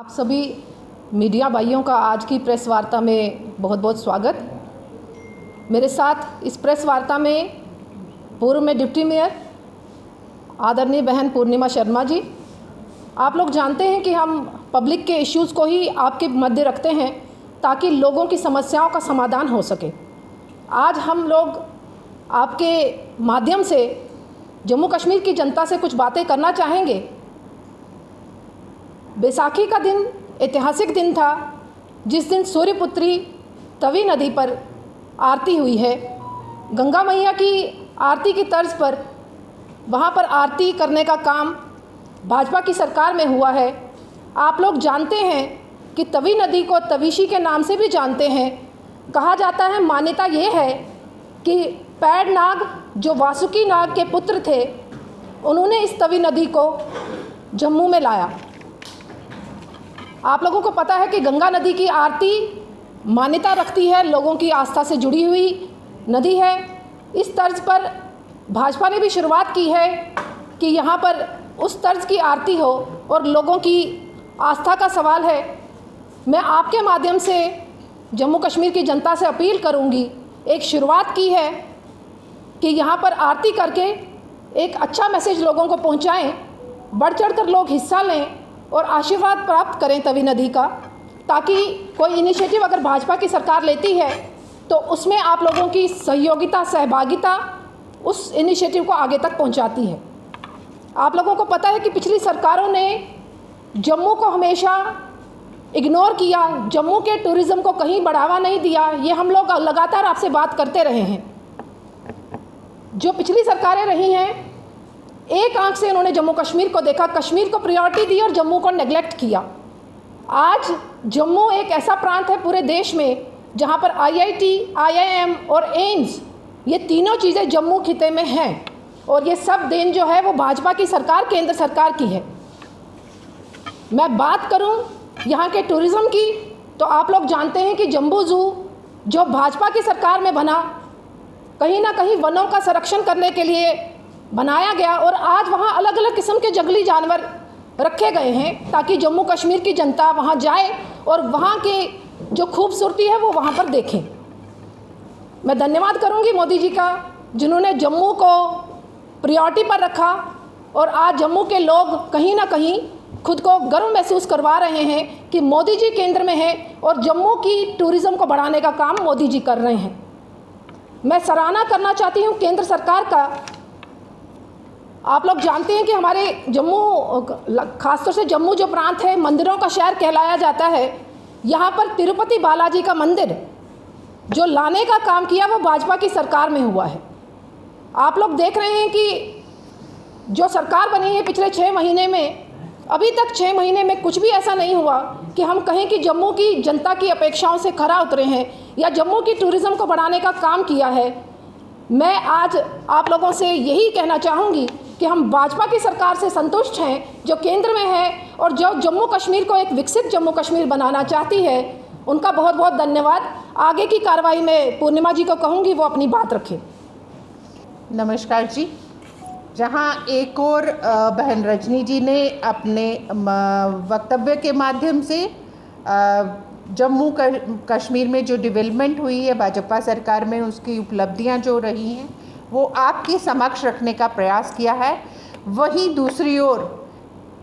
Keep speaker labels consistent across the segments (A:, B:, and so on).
A: आप सभी मीडिया भाइयों का आज की प्रेस वार्ता में बहुत बहुत स्वागत। मेरे साथ इस प्रेस वार्ता में पूर्व में डिप्टी मेयर आदरणीय बहन पूर्णिमा शर्मा जी। आप लोग जानते हैं कि हम पब्लिक के इश्यूज़ को ही आपके मध्य रखते हैं ताकि लोगों की समस्याओं का समाधान हो सके। आज हम लोग आपके माध्यम से जम्मू कश्मीर की जनता से कुछ बातें करना चाहेंगे। बैसाखी का दिन ऐतिहासिक दिन था जिस दिन सूर्यपुत्री तवी नदी पर आरती हुई है। गंगा मैया की आरती की तर्ज पर वहाँ पर आरती करने का काम भाजपा की सरकार में हुआ है। आप लोग जानते हैं कि तवी नदी को तवीशी के नाम से भी जानते हैं। कहा जाता है, मान्यता ये है कि पैड नाग जो वासुकी नाग के पुत्र थे, उन्होंने इस तवी नदी को जम्मू में लाया। आप लोगों को पता है कि गंगा नदी की आरती मान्यता रखती है, लोगों की आस्था से जुड़ी हुई नदी है। इस तर्ज पर भाजपा ने भी शुरुआत की है कि यहाँ पर उस तर्ज की आरती हो और लोगों की आस्था का सवाल है। मैं आपके माध्यम से जम्मू कश्मीर की जनता से अपील करूँगी, एक शुरुआत की है कि यहाँ पर आरती करके एक अच्छा मैसेज लोगों को पहुँचाएँ, बढ़ चढ़ कर लोग हिस्सा लें और आशीर्वाद प्राप्त करें तवी नदी का, ताकि कोई इनिशिएटिव अगर भाजपा की सरकार लेती है तो उसमें आप लोगों की सहयोगिता, सहभागिता उस इनिशिएटिव को आगे तक पहुंचाती है। आप लोगों को पता है कि पिछली सरकारों ने जम्मू को हमेशा इग्नोर किया, जम्मू के टूरिज़्म को कहीं बढ़ावा नहीं दिया। ये हम लोग लगातार आपसे बात करते रहे हैं। जो पिछली सरकारें रही हैं, एक आंख से उन्होंने जम्मू कश्मीर को देखा, कश्मीर को प्रायोरिटी दी और जम्मू को नेग्लेक्ट किया। आज जम्मू एक ऐसा प्रांत है पूरे देश में जहां पर IIT, IIM और एम्स, ये तीनों चीज़ें जम्मू खिते में हैं और ये सब देन जो है वो भाजपा की सरकार, केंद्र सरकार की है। मैं बात करूं यहाँ के टूरिज़्म की, तो आप लोग जानते हैं कि जम्बू ज़ू जो भाजपा की सरकार में बना, कहीं ना कहीं वनों का संरक्षण करने के लिए बनाया गया और आज वहाँ अलग अलग किस्म के जंगली जानवर रखे गए हैं ताकि जम्मू कश्मीर की जनता वहाँ जाए और वहाँ की जो खूबसूरती है वो वहाँ पर देखें। मैं धन्यवाद करूँगी मोदी जी का, जिन्होंने जम्मू को प्रायोरिटी पर रखा और आज जम्मू के लोग कहीं ना कहीं खुद को गर्व महसूस करवा रहे हैं कि मोदी जी केंद्र में हैं और जम्मू की टूरिज़्म को बढ़ाने का काम मोदी जी कर रहे हैं। मैं सराहना करना चाहती हूँ केंद्र सरकार का। आप लोग जानते हैं कि हमारे जम्मू, खासतौर से जम्मू जो प्रांत है, मंदिरों का शहर कहलाया जाता है। यहाँ पर तिरुपति बालाजी का मंदिर जो लाने का काम किया वो भाजपा की सरकार में हुआ है। आप लोग देख रहे हैं कि जो सरकार बनी है पिछले 6 महीने में, अभी तक 6 महीने में कुछ भी ऐसा नहीं हुआ कि हम कहें कि जम्मू की जनता की अपेक्षाओं से खरा उतरे हैं या जम्मू की टूरिज़्म को बढ़ाने का काम किया है। मैं आज आप लोगों से यही कहना चाहूँगी कि हम भाजपा की सरकार से संतुष्ट हैं जो केंद्र में है और जो जम्मू कश्मीर को एक विकसित जम्मू कश्मीर बनाना चाहती है। उनका बहुत बहुत धन्यवाद। आगे की कार्रवाई में पूर्णिमा जी को कहूँगी वो अपनी बात रखें।
B: नमस्कार जी। जहाँ एक और बहन रजनी जी ने अपने वक्तव्य के माध्यम से जम्मू कश्मीर में जो डेवलपमेंट हुई है भाजपा सरकार में, उसकी उपलब्धियां जो रही हैं वो आपके समक्ष रखने का प्रयास किया है, वहीं दूसरी ओर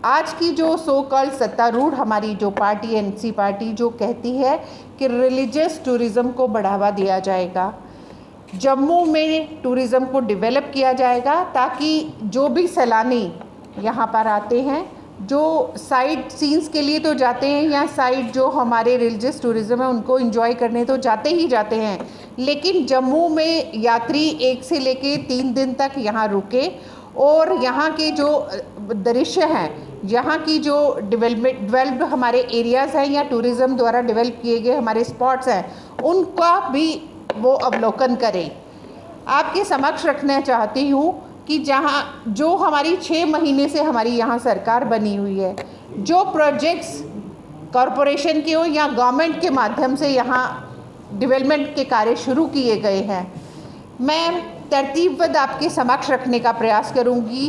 B: आज की जो सो कॉल्ड सत्तारूढ़ हमारी जो पार्टी NC पार्टी जो कहती है कि रिलीजियस टूरिज़्म को बढ़ावा दिया जाएगा, जम्मू में टूरिज़्म को डेवलप किया जाएगा ताकि जो भी सैलानी यहाँ पर आते हैं, जो साइड सीन्स के लिए तो जाते हैं या साइड जो हमारे रिलीजियस टूरिज़्म है उनको एंजॉय करने तो जाते ही जाते हैं, लेकिन जम्मू में यात्री 1 से लेके 3 दिन तक यहाँ रुके और यहाँ के जो दृश्य हैं, यहाँ की जो डेवलप्ड हमारे एरियाज़ हैं या टूरिज़्म द्वारा डेवलप किए गए हमारे स्पॉट्स हैं, उनका भी वो अवलोकन करें। आपके समक्ष रखना चाहती हूँ कि जहाँ जो हमारी 6 महीने से हमारी यहाँ सरकार बनी हुई है, जो प्रोजेक्ट्स कॉरपोरेशन के हो या गवर्नमेंट के माध्यम से यहाँ डेवलपमेंट के कार्य शुरू किए गए हैं, मैं तरतीबबद्ध आपके समक्ष रखने का प्रयास करूँगी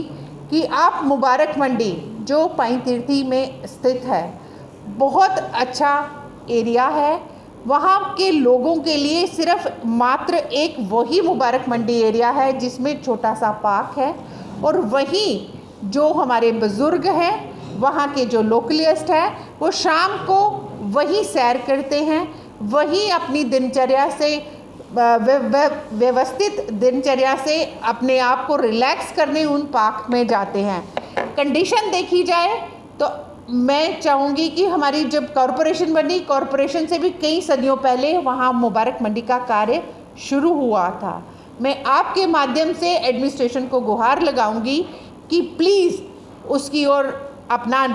B: कि आप मुबारक मंडी जो पाईतीर्थी में स्थित है बहुत अच्छा एरिया है। वहाँ के लोगों के लिए सिर्फ मात्र एक वही मुबारक मंडी एरिया है जिसमें छोटा सा पार्क है, और वहीं जो हमारे बुज़ुर्ग हैं, वहाँ के जो लोकलिस्ट हैं, वो शाम को वही सैर करते हैं, वही अपनी दिनचर्या से व्यवस्थित दिनचर्या से अपने आप को रिलैक्स करने उन पार्क में जाते हैं। कंडीशन देखी जाए तो मैं चाहूँगी कि हमारी जब कॉरपोरेशन बनी, कॉरपोरेशन से भी कई सदियों पहले वहाँ मुबारक मंडी का कार्य शुरू हुआ था। मैं आपके माध्यम से एडमिनिस्ट्रेशन को गुहार लगाऊंगी कि प्लीज़ उसकी ओर अपना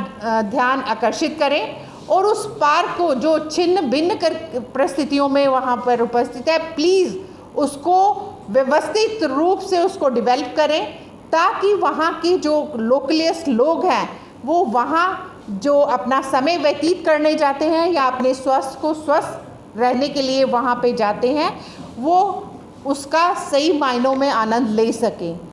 B: ध्यान आकर्षित करें, और उस पार्क को जो छिन्न भिन्न कर परिस्थितियों में वहाँ पर उपस्थित है, प्लीज़ उसको व्यवस्थित रूप से उसको डेवलप करें, ताकि वहाँ के जो लोकलिस्ट लोग हैं वो वहाँ जो अपना समय व्यतीत करने जाते हैं या अपने स्वास्थ्य को स्वस्थ रहने के लिए वहाँ पे जाते हैं, वो उसका सही मायनों में आनंद ले सकें।